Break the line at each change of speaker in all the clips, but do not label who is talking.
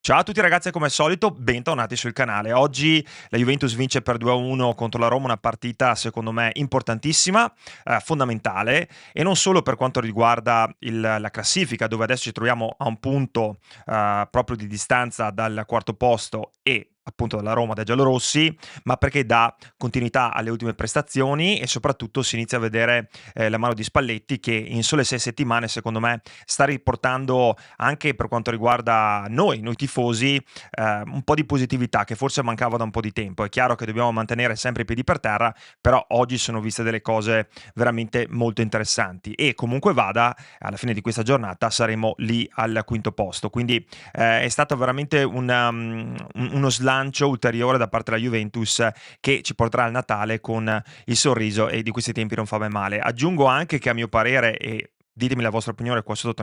Ciao a tutti ragazzi, e come al solito bentornati sul canale. Oggi la Juventus vince per 2-1 contro la Roma, una partita secondo me importantissima, fondamentale, e non solo per quanto riguarda la classifica, dove adesso ci troviamo a un punto proprio di distanza dal quarto posto e appunto dalla Roma, dai giallorossi, ma perché dà continuità alle ultime prestazioni e soprattutto si inizia a vedere la mano di Spalletti, che in sole 6 settimane secondo me sta riportando, anche per quanto riguarda noi tifosi, un po' di positività che forse mancava da un po' di tempo. È chiaro che dobbiamo mantenere sempre i piedi per terra, però oggi sono viste delle cose veramente molto interessanti e comunque vada, alla fine di questa giornata saremo lì al quinto posto. Quindi è stato veramente uno slancio ulteriore da parte della Juventus, che ci porterà al Natale con il sorriso, e di questi tempi non fa mai male. Aggiungo anche che, a mio parere, e ditemi la vostra opinione qua sotto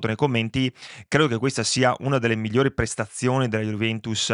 nei commenti, credo che questa sia una delle migliori prestazioni della Juventus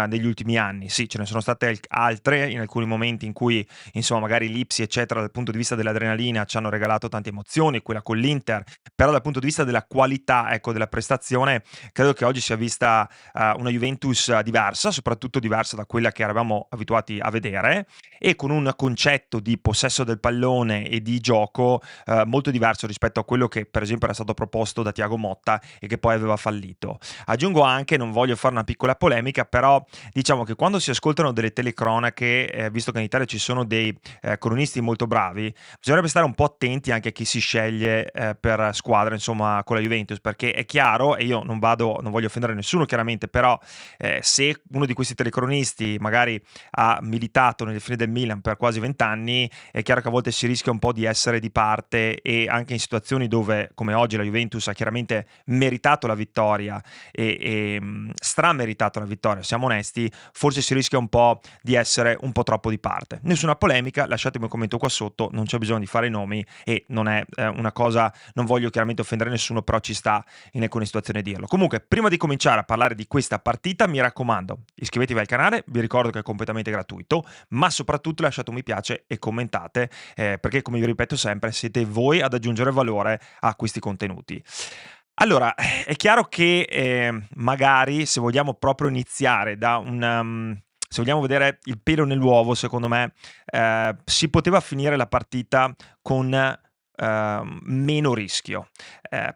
degli ultimi anni. Sì, ce ne sono state altre in alcuni momenti in cui, insomma, magari l'Ipsi, eccetera, dal punto di vista dell'adrenalina ci hanno regalato tante emozioni, quella con l'Inter, però dal punto di vista della qualità, ecco, della prestazione, credo che oggi sia vista una Juventus diversa, soprattutto diversa da quella che eravamo abituati a vedere, e con un concetto di possesso del pallone e di gioco molto diverso rispetto a quello che per esempio era stato proposto da Thiago Motta e che poi aveva fallito. Aggiungo anche, non voglio fare una piccola polemica, però diciamo che quando si ascoltano delle telecronache, visto che in Italia ci sono dei cronisti molto bravi, bisognerebbe stare un po' attenti anche a chi si sceglie per squadra, insomma, con la Juventus, perché è chiaro, e io non voglio offendere nessuno chiaramente, però se uno di questi telecronisti magari ha militato nelle file del Milan per quasi 20 anni, è chiaro che a volte si rischia un po' di essere di parte, e anche in situazioni dove, come oggi, la Juventus ha chiaramente meritato la vittoria e strameritato la vittoria, siamo onesti, forse si rischia un po' di essere un po' troppo di parte. Nessuna polemica, lasciatemi un commento qua sotto, non c'è bisogno di fare nomi e non è una cosa, non voglio chiaramente offendere nessuno, però ci sta in alcune situazioni dirlo. Comunque, prima di cominciare a parlare di questa partita, mi raccomando, iscrivetevi al canale, vi ricordo che è completamente gratuito, ma soprattutto lasciate un mi piace e commentate, perché, come vi ripeto sempre, siete voi ad aggiungere valore a questi contenuti. Allora, è chiaro che magari, se vogliamo proprio iniziare da se vogliamo vedere il pelo nell'uovo, secondo me si poteva finire la partita con meno rischio.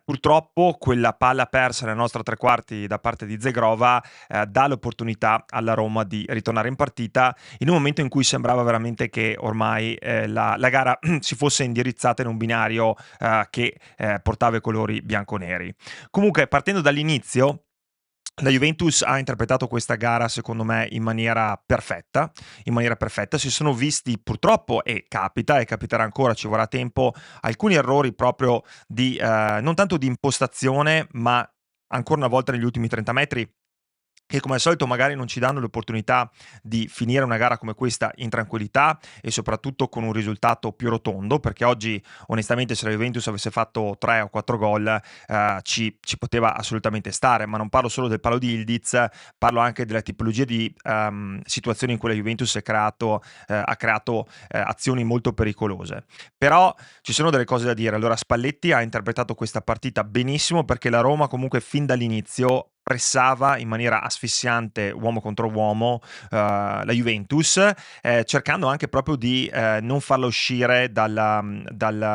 Purtroppo quella palla persa nella nostra tre quarti da parte di Zegrova dà l'opportunità alla Roma di ritornare in partita in un momento in cui sembrava veramente che ormai la gara si fosse indirizzata in un binario che portava i colori bianconeri. Comunque, partendo dall'inizio, la Juventus ha interpretato questa gara, secondo me, in maniera perfetta. In maniera perfetta. Si sono visti, purtroppo, e capita, e capiterà ancora, ci vorrà tempo, alcuni errori proprio di non tanto di impostazione, ma ancora una volta negli ultimi 30 metri, che come al solito magari non ci danno l'opportunità di finire una gara come questa in tranquillità e soprattutto con un risultato più rotondo, perché oggi onestamente, se la Juventus avesse fatto 3 o 4 gol ci poteva assolutamente stare, ma non parlo solo del palo di Ildiz, parlo anche della tipologia di situazioni in cui la Juventus ha creato azioni molto pericolose. Però ci sono delle cose da dire. Allora, Spalletti ha interpretato questa partita benissimo, perché la Roma comunque fin dall'inizio pressava in maniera asfissiante, uomo contro uomo, la Juventus, cercando anche proprio di non farla uscire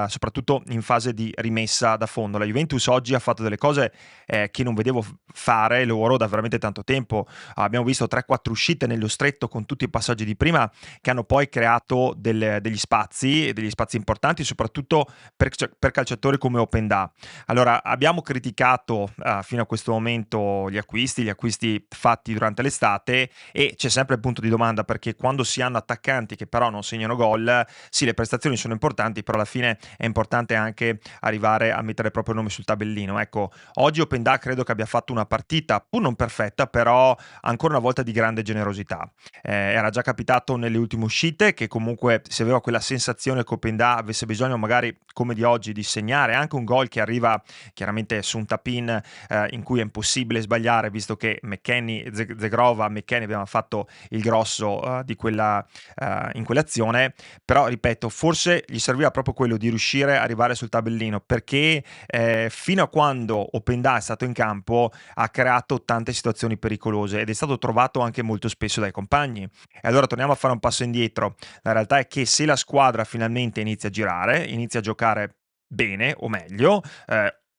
soprattutto in fase di rimessa da fondo. La Juventus oggi ha fatto delle cose che non vedevo fare loro da veramente tanto tempo. Abbiamo visto 3-4 uscite nello stretto con tutti i passaggi di prima, che hanno poi creato degli spazi importanti, soprattutto per calciatori come Openda. Allora, abbiamo criticato fino a questo momento gli acquisti fatti durante l'estate, e c'è sempre il punto di domanda, perché quando si hanno attaccanti che però non segnano gol, sì, le prestazioni sono importanti, però alla fine è importante anche arrivare a mettere il proprio nome sul tabellino. Ecco, oggi Openda credo che abbia fatto una partita, pur non perfetta, però ancora una volta di grande generosità. Era già capitato nelle ultime uscite che comunque si aveva quella sensazione che Openda avesse bisogno, magari come di oggi, di segnare anche un gol che arriva chiaramente su un tap-in in cui è impossibile sbagliare, visto che McKennie, Zegrova, McKennie abbiamo fatto il grosso di in quell'azione, però ripeto, forse gli serviva proprio quello di riuscire a arrivare sul tabellino, perché fino a quando Openda è stato in campo ha creato tante situazioni pericolose ed è stato trovato anche molto spesso dai compagni. E allora torniamo a fare un passo indietro. La realtà è che se la squadra finalmente inizia a girare, inizia a giocare bene o meglio,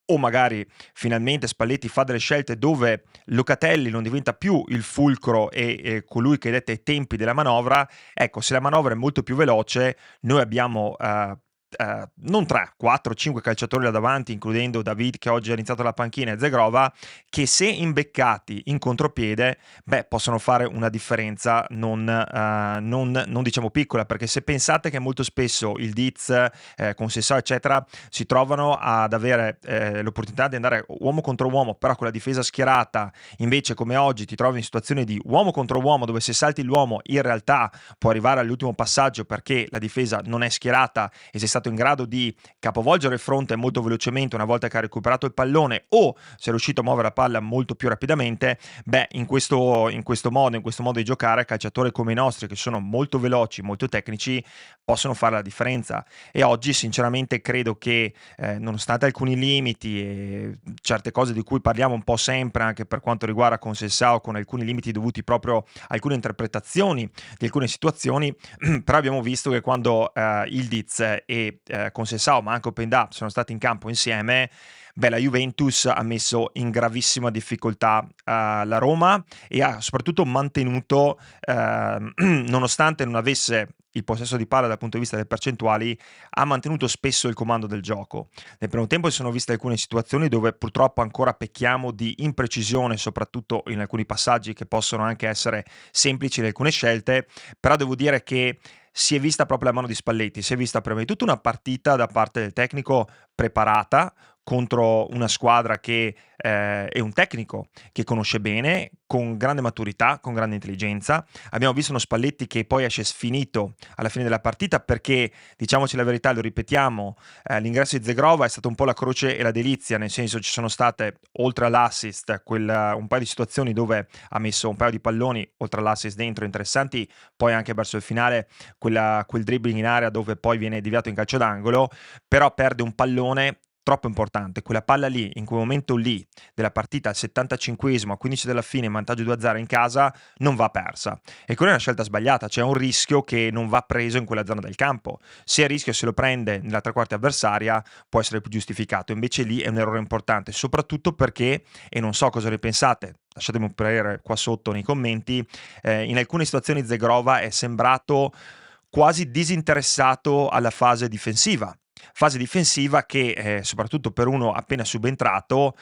o magari finalmente Spalletti fa delle scelte dove Locatelli non diventa più il fulcro e colui che detta i tempi della manovra, ecco, se la manovra è molto più veloce, noi abbiamo non 3, 4, 5 calciatori là davanti, includendo David che oggi ha iniziato la panchina e Zegrova, che se imbeccati in contropiede, possono fare una differenza non diciamo piccola, perché se pensate che molto spesso il Diz, con Sessao eccetera, si trovano ad avere l'opportunità di andare uomo contro uomo, però con la difesa schierata, invece come oggi ti trovi in situazione di uomo contro uomo, dove se salti l'uomo in realtà può arrivare all'ultimo passaggio perché la difesa non è schierata e sei stato in grado di capovolgere il fronte molto velocemente una volta che ha recuperato il pallone, o sei riuscito a muovere la palla molto più rapidamente, in questo modo di giocare, calciatori come i nostri, che sono molto veloci, molto tecnici, possono fare la differenza. E oggi sinceramente credo che nonostante alcuni limiti e certe cose di cui parliamo un po' sempre anche per quanto riguarda Conceição, con alcuni limiti dovuti proprio a alcune interpretazioni di alcune situazioni, però abbiamo visto che quando Ildiz e Conceição, ma anche Openda sono stati in campo insieme, la Juventus ha messo in gravissima difficoltà la Roma e ha soprattutto mantenuto, nonostante non avesse il possesso di palla dal punto di vista delle percentuali, ha mantenuto spesso il comando del gioco. Nel primo tempo si sono viste alcune situazioni dove purtroppo ancora pecchiamo di imprecisione, soprattutto in alcuni passaggi che possono anche essere semplici in alcune scelte, però devo dire che si è vista proprio la mano di Spalletti, si è vista prima di tutto una partita da parte del tecnico preparata contro una squadra che è un tecnico che conosce bene, con grande maturità, con grande intelligenza. Abbiamo visto uno Spalletti che poi esce sfinito alla fine della partita perché, diciamoci la verità, lo ripetiamo, l'ingresso di Zegrova è stato un po' la croce e la delizia, nel senso ci sono state, oltre all'assist, un paio di situazioni dove ha messo un paio di palloni, oltre all'assist dentro, interessanti, poi anche verso il finale quel dribbling in area dove poi viene deviato in calcio d'angolo, però perde un pallone troppo importante. Quella palla lì, in quel momento lì della partita, al 75esimo, a 15 della fine, in vantaggio 2-0 in casa, non va persa. E quella è una scelta sbagliata, c'è un rischio che non va preso in quella zona del campo. Se il rischio se lo prende nella tre quarti avversaria, può essere più giustificato. Invece lì è un errore importante, soprattutto perché, e non so cosa ne pensate, lasciatemi un parere qua sotto nei commenti, in alcune situazioni Zegrova è sembrato quasi disinteressato alla fase difensiva che soprattutto per uno appena subentrato,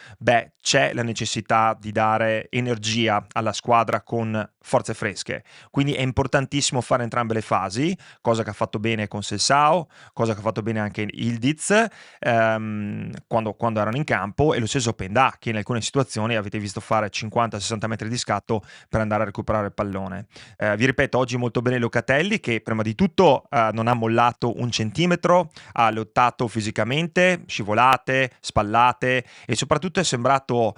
c'è la necessità di dare energia alla squadra con forze fresche, quindi è importantissimo fare entrambe le fasi, cosa che ha fatto bene con Sessao, cosa che ha fatto bene anche Ildiz quando erano in campo, e lo stesso Pendà, che in alcune situazioni avete visto fare 50-60 metri di scatto per andare a recuperare il pallone. Vi ripeto, oggi molto bene Locatelli, che prima di tutto non ha mollato un centimetro, ha lottato fisicamente, scivolate, spallate, e soprattutto è sembrato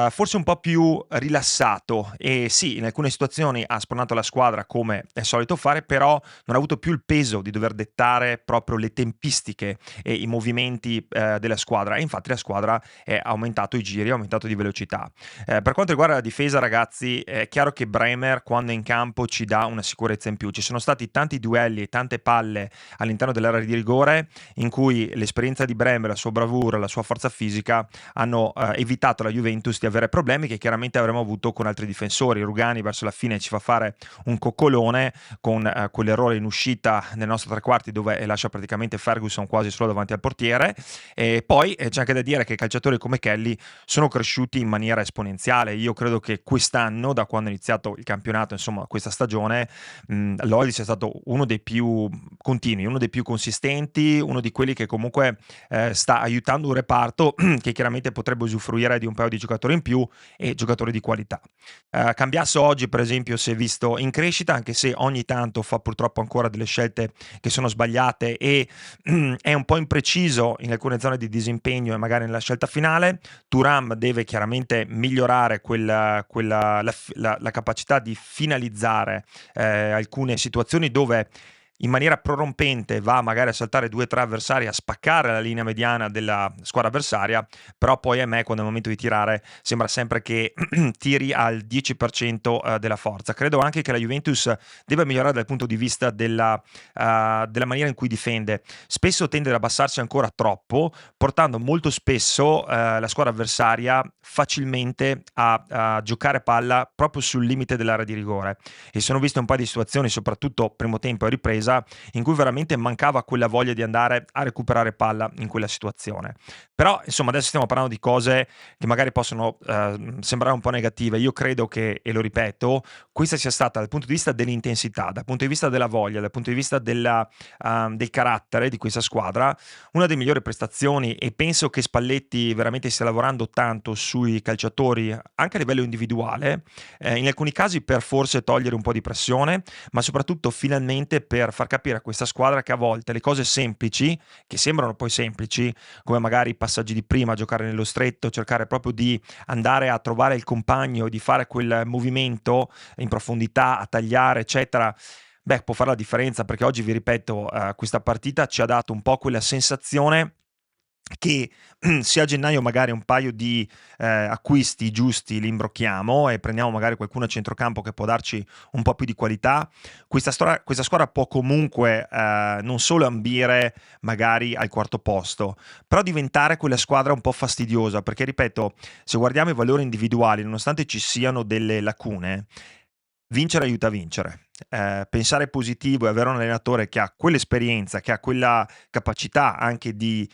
forse un po' più rilassato. E sì, in alcune situazioni ha sprontato la squadra come è solito fare, però non ha avuto più il peso di dover dettare proprio le tempistiche e i movimenti della squadra, e infatti la squadra ha aumentato i giri, ha aumentato di velocità. Per quanto riguarda la difesa, ragazzi, è chiaro che Bremer quando è in campo ci dà una sicurezza in più. Ci sono stati tanti duelli e tante palle all'interno dell'area di rigore in cui l'esperienza di Bremer, la sua bravura, la sua forza fisica hanno evitato alla Juventus di avere problemi che chiaramente avremmo avuto con altri difensori. Rugani verso la fine ci fa fare un coccolone con quell'errore in uscita nel nostro tre quarti dove lascia praticamente Ferguson quasi solo davanti al portiere. E poi c'è anche da dire che calciatori come Kelly sono cresciuti in maniera esponenziale. Io credo che quest'anno, da quando è iniziato il campionato, insomma questa stagione, Loris è stato uno dei più continui, uno dei più consistenti, uno di quelli che comunque sta aiutando un reparto che chiaramente potrebbe usufruire di un paio di giocatori giocatori in più e giocatori di qualità. Cambiasso oggi per esempio si è visto in crescita, anche se ogni tanto fa purtroppo ancora delle scelte che sono sbagliate e è un po' impreciso in alcune zone di disimpegno e magari nella scelta finale. Thuram deve chiaramente migliorare la capacità di finalizzare alcune situazioni dove in maniera prorompente va magari a saltare 2-3 avversari, a spaccare la linea mediana della squadra avversaria, però poi a me quando è il momento di tirare sembra sempre che tiri al 10% della forza. Credo anche che la Juventus debba migliorare dal punto di vista della maniera in cui difende. Spesso tende ad abbassarsi ancora troppo, portando molto spesso la squadra avversaria facilmente a giocare palla proprio sul limite dell'area di rigore. E sono viste un paio di situazioni, soprattutto primo tempo e ripresa, in cui veramente mancava quella voglia di andare a recuperare palla in quella situazione. Però insomma adesso stiamo parlando di cose che magari possono sembrare un po' negative. Io credo che, e lo ripeto, questa sia stata dal punto di vista dell'intensità, dal punto di vista della voglia, dal punto di vista del carattere di questa squadra, una delle migliori prestazioni, e penso che Spalletti veramente stia lavorando tanto sui calciatori anche a livello individuale, in alcuni casi per forse togliere un po' di pressione, ma soprattutto finalmente per far capire a questa squadra che a volte le cose semplici, che sembrano poi semplici, come magari i passaggi di prima, giocare nello stretto, cercare proprio di andare a trovare il compagno, di fare quel movimento in profondità, a tagliare, eccetera, beh, può fare la differenza, perché oggi, vi ripeto, questa partita ci ha dato un po' quella sensazione che se a gennaio magari un paio di acquisti giusti li imbrocchiamo e prendiamo magari qualcuno a centrocampo che può darci un po' più di qualità, questa squadra può comunque non solo ambire magari al quarto posto, però diventare quella squadra un po' fastidiosa, perché ripeto, se guardiamo i valori individuali, nonostante ci siano delle lacune, vincere aiuta a vincere. Pensare positivo e avere un allenatore che ha quell'esperienza, che ha quella capacità anche di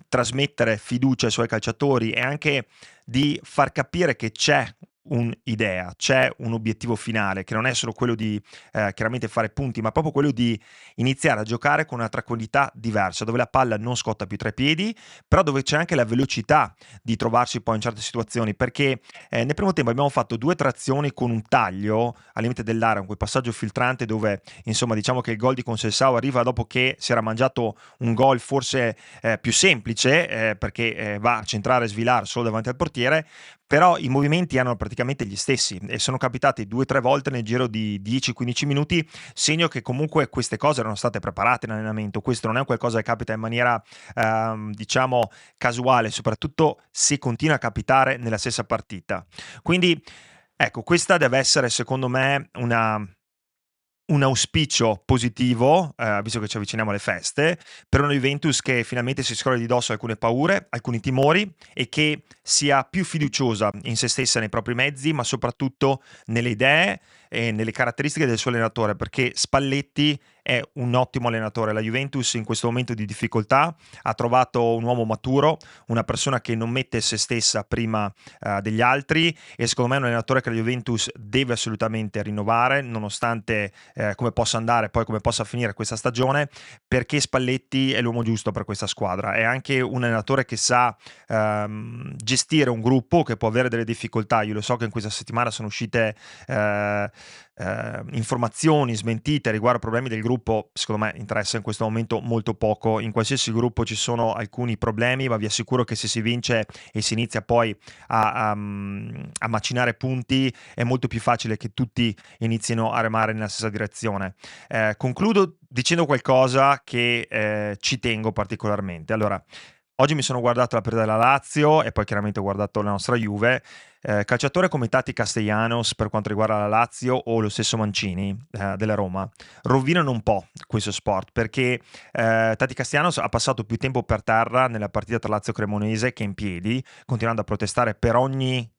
trasmettere fiducia ai suoi calciatori e anche di far capire che c'è un'idea, c'è un obiettivo finale, che non è solo quello di chiaramente fare punti, ma proprio quello di iniziare a giocare con una tranquillità diversa, dove la palla non scotta più tra i piedi, però dove c'è anche la velocità di trovarsi poi in certe situazioni, perché nel primo tempo abbiamo fatto 2 trazioni con un taglio al limite dell'area, con quel passaggio filtrante dove insomma diciamo che il gol di Conceição arriva dopo che si era mangiato un gol forse più semplice, perché va a centrare e svilare solo davanti al portiere, però i movimenti erano praticamente gli stessi e sono capitati 2-3 volte nel giro di 10-15 minuti, segno che comunque queste cose erano state preparate in allenamento. Questo non è qualcosa che capita in maniera diciamo casuale, soprattutto se continua a capitare nella stessa partita. Quindi ecco, questa deve essere secondo me un auspicio positivo, visto che ci avviciniamo alle feste, per una Juventus che finalmente si scorda di dosso alcune paure, alcuni timori, e che sia più fiduciosa in se stessa, nei propri mezzi, ma soprattutto nelle idee e nelle caratteristiche del suo allenatore, perché Spalletti è un ottimo allenatore. La Juventus in questo momento di difficoltà ha trovato un uomo maturo, una persona che non mette se stessa prima degli altri, e secondo me è un allenatore che la Juventus deve assolutamente rinnovare, nonostante come possa andare, poi come possa finire questa stagione, perché Spalletti è l'uomo giusto per questa squadra. È anche un allenatore che sa gestire un gruppo che può avere delle difficoltà. Io lo so che in questa settimana sono uscite informazioni smentite riguardo problemi del gruppo. Secondo me interessa in questo momento molto poco. In qualsiasi gruppo ci sono alcuni problemi, ma vi assicuro che se si vince e si inizia poi a macinare punti, è molto più facile che tutti inizino a remare nella stessa direzione. Concludo dicendo qualcosa che ci tengo particolarmente. Allora, oggi mi sono guardato la partita della Lazio e poi chiaramente ho guardato la nostra Juve. Calciatore come Tati Castellanos per quanto riguarda la Lazio, o lo stesso Mancini della Roma, rovinano un po' questo sport, perché Tati Castellanos ha passato più tempo per terra nella partita tra Lazio e Cremonese che in piedi, continuando a protestare per ogni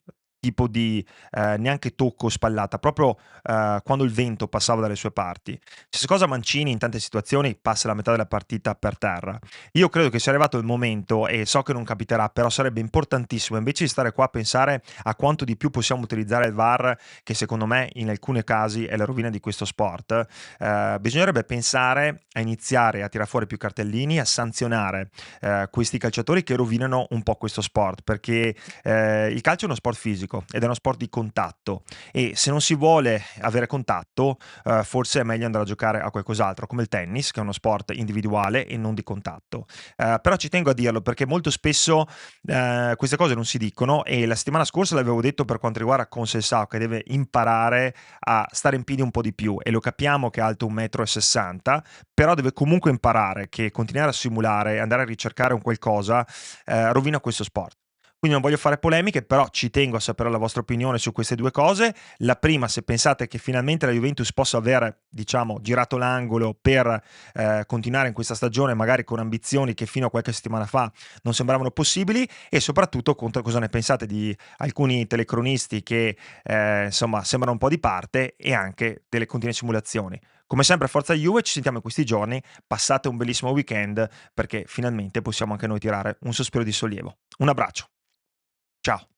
tipo di neanche tocco o spallata, proprio quando il vento passava dalle sue parti. Stessa cosa Mancini in tante situazioni passa la metà della partita per terra. Io credo che sia arrivato il momento, e so che non capiterà, però sarebbe importantissimo, invece di stare qua a pensare a quanto di più possiamo utilizzare il VAR, che secondo me in alcuni casi è la rovina di questo sport, bisognerebbe pensare a iniziare a tirar fuori più cartellini, a sanzionare questi calciatori che rovinano un po' questo sport, perché il calcio è uno sport fisico ed è uno sport di contatto, e se non si vuole avere contatto, forse è meglio andare a giocare a qualcos'altro, come il tennis, che è uno sport individuale e non di contatto. Però ci tengo a dirlo perché molto spesso queste cose non si dicono, e la settimana scorsa l'avevo detto per quanto riguarda Conceição, che deve imparare a stare in piedi un po' di più, e lo capiamo che è alto 1,60 m, però deve comunque imparare che continuare a simulare, andare a ricercare un qualcosa, rovina questo sport. Quindi non voglio fare polemiche, però ci tengo a sapere la vostra opinione su queste due cose. La prima, se pensate che finalmente la Juventus possa aver, diciamo, girato l'angolo per continuare in questa stagione, magari con ambizioni che fino a qualche settimana fa non sembravano possibili, e soprattutto cosa ne pensate di alcuni telecronisti che insomma sembrano un po' di parte, e anche delle continue simulazioni. Come sempre, forza Juve, ci sentiamo in questi giorni, passate un bellissimo weekend perché finalmente possiamo anche noi tirare un sospiro di sollievo. Un abbraccio, ciao!